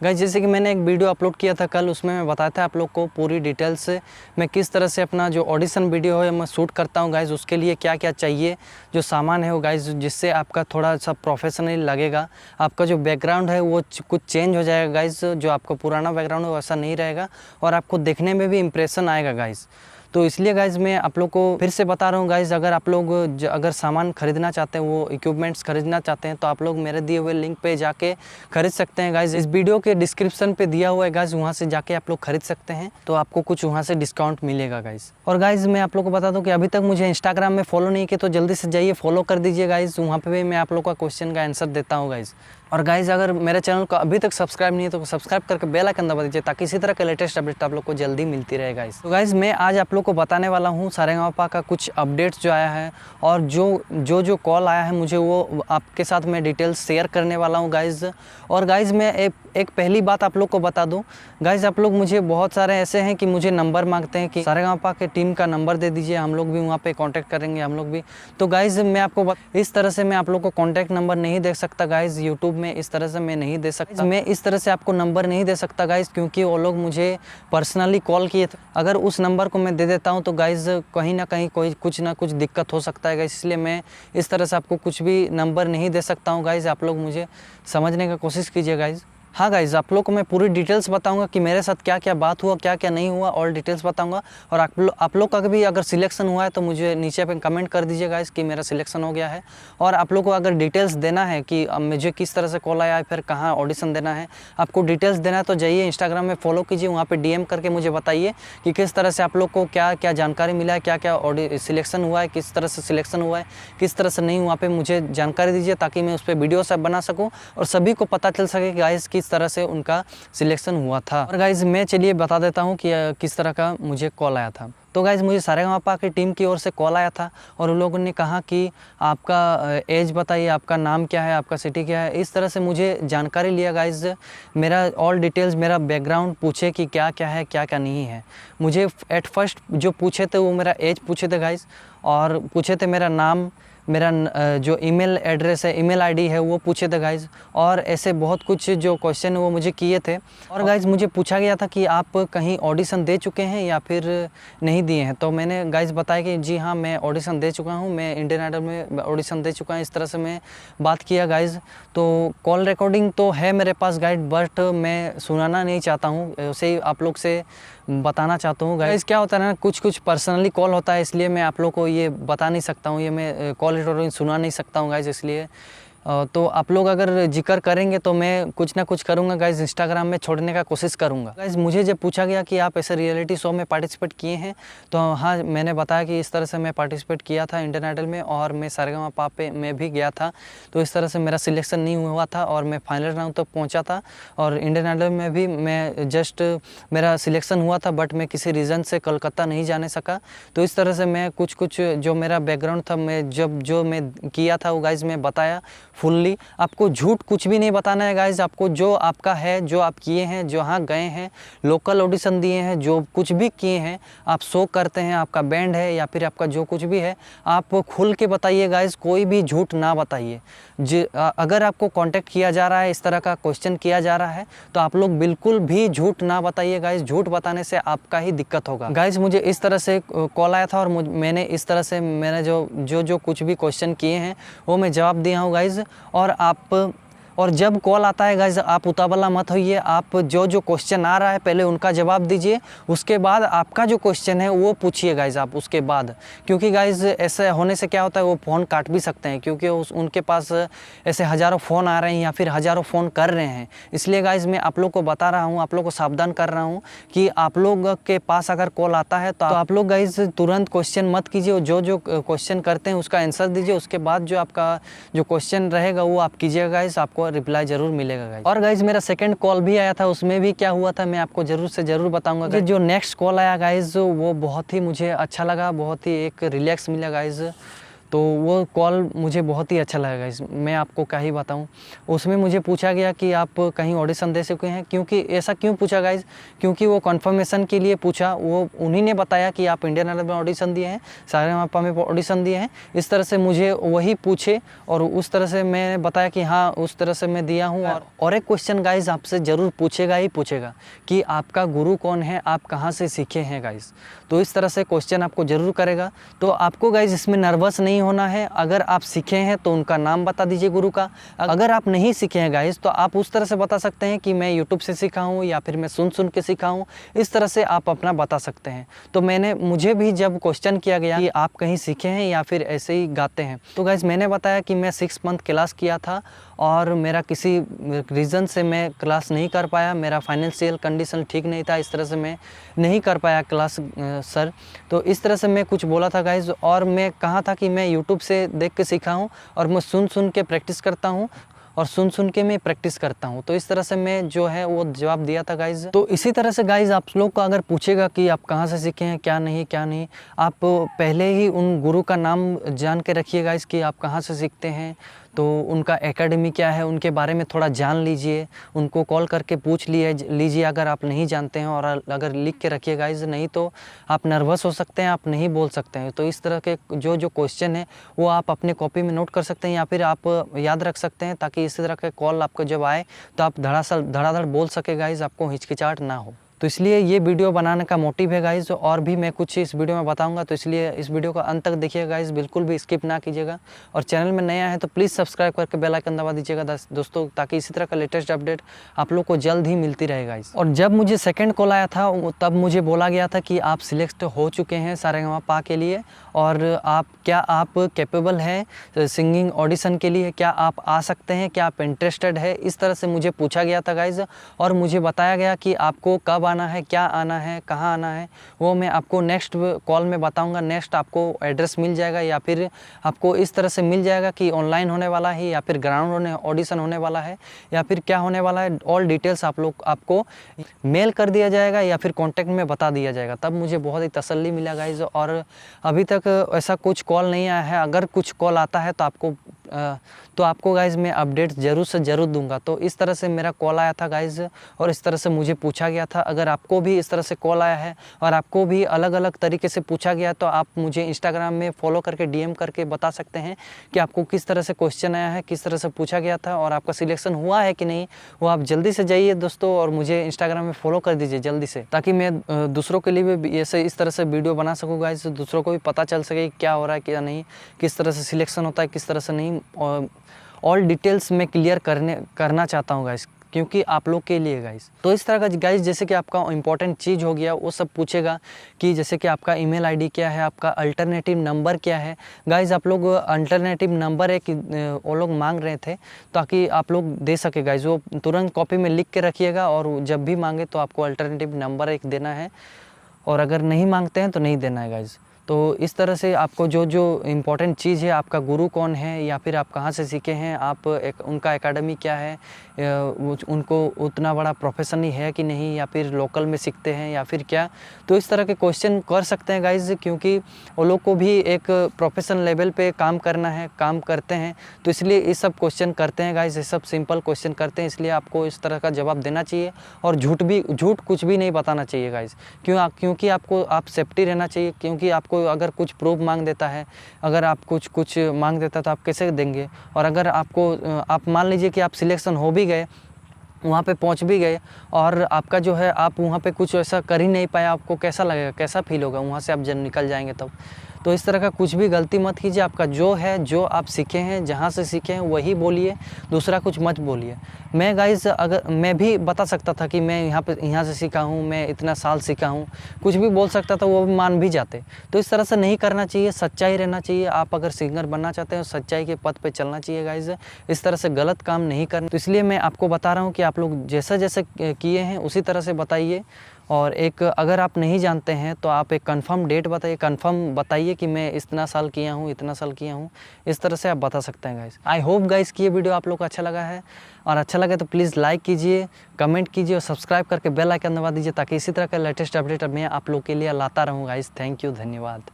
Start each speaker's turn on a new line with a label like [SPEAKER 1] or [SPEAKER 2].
[SPEAKER 1] Guys जैसे कि मैंने एक वीडियो अपलोड किया था कल, उसमें मैं बताया था आप लोग को पूरी डिटेल्स से मैं किस तरह से अपना जो ऑडिशन वीडियो है मैं शूट करता हूँ गाइस, उसके लिए क्या क्या चाहिए, जो सामान है वो गाइस, जिससे आपका थोड़ा सा प्रोफेशनल लगेगा। आपका जो बैकग्राउंड है वो कुछ चेंज हो जाएगा गाइस, जो आपका पुराना बैकग्राउंड है वैसा नहीं रहेगा और आपको देखने में भी इंप्रेशन आएगा गाइस। तो इसलिए गाइज़ मैं आप लोग को फिर से बता रहा हूँ गाइज़, अगर आप लोग अगर सामान खरीदना चाहते हैं, वो इक्विपमेंट्स खरीदना चाहते हैं, तो आप लोग मेरे दिए हुए लिंक पे जाके खरीद सकते हैं गाइज़। इस वीडियो के डिस्क्रिप्शन पे दिया हुआ है गाइज़, वहाँ से जाके आप लोग खरीद सकते हैं, तो आपको कुछ वहाँ से डिस्काउंट मिलेगा गाइज़। और गाइज़ मैं आप लोग को बता दूँ कि अभी तक मुझे इंस्टाग्राम में फॉलो नहीं किया तो जल्दी से जाइए फॉलो कर दीजिए गाइज़, वहाँ पर भी मैं आप लोग का क्वेश्चन का आंसर देता हूँ गाइज़। और गाइज़ अगर मेरे चैनल को अभी तक सब्सक्राइब नहीं है तो सब्सक्राइब करके बेल आइकन दबा दीजिए, ताकि इसी तरह का लेटेस्ट अपडेट आप लोग को जल्दी मिलती रहे गाइज़। तो गाइज़ मैं आज आप लोग को बताने वाला हूँ सारेगामापा का कुछ अपडेट्स जो आया है, और जो कॉल आया है मुझे, वो आपके साथ मैं डिटेल्स शेयर करने वाला हूँ गाइज़। और गाइज़ मैं एक पहली बात आप लोग को बता दूँ गाइज़, आप लोग मुझे बहुत सारे ऐसे हैं कि मुझे नंबर मांगते हैं कि सारेगामापा के टीम का नंबर दे दीजिए, हम लोग भी वहाँ पे कांटेक्ट करेंगे हम लोग भी। तो गाइज़ मैं आपको इस तरह से मैं आप लोग को कांटेक्ट नंबर नहीं दे सकता गाइज़, यूट्यूब में इस तरह से मैं नहीं दे सकता। मैं इस तरह से आपको नंबर नहीं दे सकता गाइज़, क्योंकि वो लोग मुझे पर्सनली कॉल किए थे। अगर उस नंबर को मैं दे देता हूँ तो गाइज़ कहीं ना कहीं कुछ ना कुछ दिक्कत हो सकता है गाइज़, इसलिए मैं इस तरह से आपको कुछ भी नंबर नहीं दे सकता हूँ गाइज़। आप लोग मुझे समझने का कोशिश कीजिए गाइज़। हाँ गाइज़, आप लोग को मैं पूरी डिटेल्स बताऊंगा कि मेरे साथ क्या क्या बात हुआ, क्या क्या नहीं हुआ, ऑल डिटेल्स बताऊंगा। और आप लोग का भी अगर सिलेक्शन हुआ है तो मुझे नीचे पे कमेंट कर दीजिए गाइज़ कि मेरा सिलेक्शन हो गया है। और आप लोग को अगर डिटेल्स देना है कि मुझे किस तरह से कॉल आया है, फिर कहाँ ऑडिशन देना है, आपको डिटेल्स देना है तो जाइए इंस्टाग्राम में फॉलो कीजिए, वहाँ पर DM करके मुझे बताइए कि किस तरह से आप लोग को क्या क्या जानकारी मिला है, क्या क्या सिलेक्शन हुआ है, किस तरह से सिलेक्शन हुआ है, किस तरह से नहीं, वहाँ पर मुझे जानकारी दीजिए, ताकि मैं उस पर वीडियो सब बना सकूँ और सभी को पता चल सके कि गाइज़ किस तरह से उनका सिलेक्शन हुआ था। और गाइज़ मैं चलिए बता देता हूँ कि किस तरह का मुझे कॉल आया था। तो गाइज़ मुझे सारेगामापा की टीम की ओर से कॉल आया था और उन लोगों ने कहा कि आपका एज बताइए, आपका नाम क्या है, आपका सिटी क्या है, इस तरह से मुझे जानकारी लिया गाइज़। मेरा ऑल डिटेल्स, मेरा बैकग्राउंड पूछे कि क्या क्या है, क्या क्या नहीं है। मुझे एट फर्स्ट जो पूछे थे वो मेरा एज पूछे थे गाइज़, और पूछे थे मेरा नाम, मेरा जो ईमेल एड्रेस है, ईमेल आईडी है वो पूछे थे गाइज़, और ऐसे बहुत कुछ जो क्वेश्चन है वो मुझे किए थे। और गाइज़ मुझे पूछा गया था कि आप कहीं ऑडिशन दे चुके हैं या फिर नहीं दिए हैं। तो मैंने गाइज़ बताया कि जी हाँ, मैं ऑडिशन दे चुका हूँ, मैं इंडियन आइडल में ऑडिशन दे चुका हूँ। इस तरह से मैं बात किया गाइज़। तो कॉल रिकॉर्डिंग तो है मेरे पास गाइड, बट मैं सुनाना नहीं चाहता हूँ, उसे ही आप लोग से बताना चाहता हूँ गाइज़। क्या होता है ना, कुछ पर्सनली कॉल होता है, इसलिए मैं आप लोग को ये बता नहीं सकता हूँ, ये मैं कॉल रिकॉर्डिंग सुना नहीं सकता हूँ गाइज़। इसलिए तो आप लोग अगर जिक्र करेंगे तो मैं कुछ ना कुछ करूँगा गाइज़, इंस्टाग्राम में छोड़ने का कोशिश करूँगा गाइज़। मुझे जब पूछा गया कि आप ऐसे रियलिटी शो में पार्टिसिपेट किए हैं, तो हाँ, मैंने बताया कि इस तरह से मैं पार्टिसिपेट किया था इंडियन आइडल में, और मैं सारेगामापा पे में भी गया था। तो इस तरह से मेरा सिलेक्शन नहीं हुआ था और मैं फाइनल राउंड तक पहुँचा था, और इंडियन आइडल में भी मैं जस्ट मेरा सिलेक्शन हुआ था, बट मैं किसी रीज़न से कोलकाता नहीं जाने सका। तो इस तरह से मैं कुछ जो मेरा बैकग्राउंड था, मैं जो मैं किया था वो गाइज़ मैं बताया फुल्ली। आपको झूठ कुछ भी नहीं बताना है गाइज़, आपको जो आपका है, जो आप किए हैं, जहाँ गए हैं, लोकल ऑडिशन दिए हैं, जो कुछ भी किए हैं, आप शो करते हैं, आपका बैंड है या फिर आपका जो कुछ भी है, आप खुल के बताइए गाइज़, कोई भी झूठ ना बताइए। अगर आपको कांटेक्ट किया जा रहा है, इस तरह का क्वेश्चन किया जा रहा है, तो आप लोग बिल्कुल भी झूठ ना बताइए गाइज़। झूठ बताने से आपका ही दिक्कत होगा गाइज़। मुझे इस तरह से कॉल आया था और मैंने इस तरह से मैंने जो कुछ भी क्वेश्चन किए हैं वो मैं जवाब दिया हूँ गाइज़। और जब कॉल आता है गाइज़, आप उतावला मत होइए, आप जो क्वेश्चन आ रहा है पहले उनका जवाब दीजिए, उसके बाद आपका जो क्वेश्चन है वो पूछिए गाइज़ आप उसके बाद। क्योंकि गाइज़ ऐसे होने से क्या होता है, वो फ़ोन काट भी सकते हैं, क्योंकि उनके पास ऐसे हज़ारों फ़ोन आ रहे हैं या फिर हज़ारों फ़ोन कर रहे हैं। इसलिए गाइज़ मैं आप लोग को बता रहा हूँ, आप लोग को सावधान कर रहा हूँ कि आप लोग के पास अगर कॉल आता है तो आप लोग गाइज़ तुरंत क्वेश्चन मत कीजिए, जो क्वेश्चन करते हैं उसका आंसर दीजिए, उसके बाद जो आपका जो क्वेश्चन रहेगा वो आप कीजिएगा गाइज़, आपको रिप्लाई जरूर मिलेगा गाइज़। और गाइज़ मेरा सेकंड कॉल भी आया था, उसमें भी क्या हुआ था मैं आपको जरूर से जरूर बताऊंगा। जो नेक्स्ट कॉल आया गाइज़ वो बहुत ही मुझे अच्छा लगा, बहुत ही एक रिलैक्स मिला गाइज़। तो वो कॉल मुझे बहुत ही अच्छा लगा गाइस, मैं आपको क्या ही बताऊँ। उसमें मुझे पूछा गया कि आप कहीं ऑडिशन दे चुके हैं, क्योंकि ऐसा क्यों पूछा गाइस, क्योंकि वो कन्फर्मेशन के लिए पूछा। वो उन्हीं ने बताया कि आप इंडियन आइडल में ऑडिशन दिए हैं, सारेगामापा में ऑडिशन दिए हैं, इस तरह से मुझे वही पूछे और उस तरह से मैंने बताया कि हाँ उस तरह से मैं दिया हूँ। और एक क्वेश्चन गाइस आपसे ज़रूर पूछेगा ही पूछेगा कि आपका गुरु कौन है, आप कहाँ से सीखे हैं गाइस। तो इस तरह से क्वेश्चन आपको ज़रूर करेगा। तो आपको गाइस इसमें नर्वस नहीं होना है। अगर आप सीखे हैं तो उनका नाम बता दीजिए गुरु का। अगर आप नहीं सीखे हैं गाइस तो आप उस तरह से बता सकते हैं कि मैं यूट्यूब से सीखा हूँ या फिर मैं सुन के सीखा हूँ, इस तरह से आप अपना बता सकते हैं। तो मुझे भी जब क्वेश्चन किया गया कि आप कहीं सीखे हैं या फिर ऐसे ही गाते हैं, तो गाइस मैंने बताया कि मैं 6 मंथ क्लास किया था और मेरा किसी रीज़न से मैं क्लास नहीं कर पाया, मेरा फाइनेंशियल कंडीशन ठीक नहीं था, इस तरह से मैं नहीं कर पाया क्लास सर। तो इस तरह से मैं कुछ बोला था गाइस। और मैं कहा था कि मैं यूट्यूब से देख के सीखा हूँ और मैं सुन के प्रैक्टिस करता हूँ और सुन के मैं प्रैक्टिस करता हूँ। तो इस तरह से मैं जो है वो जवाब दिया था गाइज़। तो इसी तरह से गाइज़ आप लोग को अगर पूछेगा कि आप कहाँ से सीखे हैं, क्या नहीं, आप पहले ही उन गुरु का नाम जान के रखिए गाइज़ कि आप कहाँ से सीखते हैं। तो उनका एकेडमी क्या है, उनके बारे में थोड़ा जान लीजिए, उनको कॉल करके पूछ लीजिए अगर आप नहीं जानते हैं। और अगर लिख के रखिए गाइज़, नहीं तो आप नर्वस हो सकते हैं, आप नहीं बोल सकते हैं। तो इस तरह के जो क्वेश्चन है वो आप अपने कॉपी में नोट कर सकते हैं या फिर आप याद रख सकते हैं, ताकि इसी तरह के कॉल आपको जब आए तो आप धड़ाधड़ बोल सके गाइज़, आपको हिचकिचाहट ना हो। तो इसलिए ये वीडियो बनाने का मोटिव है गाइज़। और भी मैं कुछ इस वीडियो में बताऊंगा, तो इसलिए इस वीडियो को अंत तक देखिएगा गाइज़, बिल्कुल भी स्किप ना कीजिएगा। और चैनल में नया है तो प्लीज़ सब्सक्राइब करके बेल आइकन दबा दीजिएगा दोस्तों, ताकि इसी तरह का लेटेस्ट अपडेट आप लोग को जल्द ही मिलती रहे गाइज़। और जब मुझे सेकेंड कॉल आया था तब मुझे बोला गया था कि आप सिलेक्ट हो चुके हैं सारेगामापा के लिए, और क्या आप कैपेबल हैं सिंगिंग ऑडिशन के लिए, क्या आप आ सकते हैं, क्या आप इंटरेस्टेड है, इस तरह से मुझे पूछा गया था गाइज़। और मुझे बताया गया कि आपको कब आना है, क्या आना है, कहाँ आना है, वो मैं आपको नेक्स्ट कॉल में बताऊंगा। नेक्स्ट आपको एड्रेस मिल जाएगा या फिर आपको इस तरह से मिल जाएगा कि ऑनलाइन होने वाला है या फिर ग्राउंड ऑडिशन होने वाला है या फिर क्या होने वाला है। ऑल डिटेल्स आपको मेल कर दिया जाएगा या फिर कॉन्टैक्ट में बता दिया जाएगा। तब मुझे बहुत ही तसल्ली मिला गाइज़। और अभी तक ऐसा कुछ कॉल नहीं आया है। अगर कुछ कॉल आता है तो आपको गाइज़ मैं अपडेट ज़रूर से ज़रूर दूंगा। तो इस तरह से मेरा कॉल आया था गाइज़ और इस तरह से मुझे पूछा गया था। अगर आपको भी इस तरह से कॉल आया है और आपको भी अलग अलग तरीके से पूछा गया, तो आप मुझे इंस्टाग्राम में फॉलो करके DM करके बता सकते हैं कि आपको किस तरह से क्वेश्चन आया है, किस तरह से पूछा गया था और आपका सिलेक्शन हुआ है कि नहीं। वो आप जल्दी से जाइए दोस्तों और मुझे इंस्टाग्राम में फॉलो कर दीजिए जल्दी से, ताकि मैं दूसरों के लिए भी ऐसे इस तरह से वीडियो बना सकूँ गाइज़, दूसरों को भी पता चल सके क्या हो रहा है क्या नहीं, किस तरह से सिलेक्शन होता है, किस तरह से नहीं। ऑल डिटेल्स मैं क्लियर करना चाहता हूँ गाइज़, क्योंकि आप लोग के लिए गाइज़। तो इस तरह का गाइज़, जैसे कि आपका इंपॉर्टेंट चीज़ हो गया वो सब पूछेगा कि जैसे कि आपका ईमेल आईडी क्या है, आपका अल्टरनेटिव नंबर क्या है। गाइज़ आप लोग अल्टरनेटिव नंबर एक वो लोग मांग रहे थे, ताकि आप लोग दे सके गाइज़। वो तुरंत कॉपी में लिख के रखिएगा और जब भी मांगे तो आपको अल्टरनेटिव नंबर एक देना है, और अगर नहीं मांगते हैं तो नहीं देना है गाइज़। तो इस तरह से आपको जो इम्पोर्टेंट चीज़ है, आपका गुरु कौन है या फिर आप कहाँ से सीखे हैं, आप उनका एकेडमी क्या है, उनको उतना बड़ा प्रोफेशन ही है कि नहीं, या फिर लोकल में सीखते हैं या फिर क्या। तो इस तरह के क्वेश्चन कर सकते हैं गाइज़, क्योंकि वो लोग को भी एक प्रोफेशन लेवल पे काम करना है, काम करते हैं। तो इसलिए ये सब क्वेश्चन करते हैं गाइज़, ये सब सिंपल क्वेश्चन करते हैं। इसलिए आपको इस तरह का जवाब देना चाहिए और झूठ कुछ भी नहीं बताना चाहिए गाइज़। क्योंकि आप सेफ्टी रहना चाहिए, क्योंकि आपको अगर कुछ प्रूफ मांग देता है, अगर आप कुछ मांग देता है तो आप कैसे देंगे। और अगर आप मान लीजिए कि आप सिलेक्शन हो भी गए, वहाँ पे पहुँच भी गए और आपका जो है आप वहाँ पे कुछ ऐसा कर ही नहीं पाया, आपको कैसा लगेगा, कैसा फील होगा वहाँ से आप जब निकल जाएंगे तब। तो इस तरह का कुछ भी गलती मत कीजिए। आपका जो है, जो आप सीखे हैं, जहाँ से सीखे हैं वही बोलिए, दूसरा कुछ मत बोलिए। मैं गाइज़ मैं भी बता सकता था कि मैं यहाँ से सीखा हूँ, मैं इतना साल सीखा हूँ, कुछ भी बोल सकता था, वो भी मान भी जाते। तो इस तरह से नहीं करना चाहिए, सच्चाई रहना चाहिए। आप अगर सिंगर बनना चाहते हैं सच्चाई के पथ पे चलना चाहिए गाइज़, इस तरह से गलत काम नहीं करना। तो इसलिए मैं आपको बता रहा हूँ कि आप लोग जैसे किए हैं उसी तरह से बताइए। और अगर आप नहीं जानते हैं तो आप एक कंफर्म डेट बताइए, कंफर्म बताइए कि मैं इतना साल किया हूँ, इतना साल किया हूँ। इस तरह से आप बता सकते हैं गाइज़। आई होप गाइज़ कि ये वीडियो आप लोग को अच्छा लगा है, और अच्छा लगे तो प्लीज़ लाइक कीजिए, कमेंट कीजिए और सब्सक्राइब करके बेल आइकन दबा दीजिए, ताकि इसी तरह का लेटेस्ट अपडेट मैं आप लोग के लिए लाता रहूँ गाइज़। थैंक यू, धन्यवाद।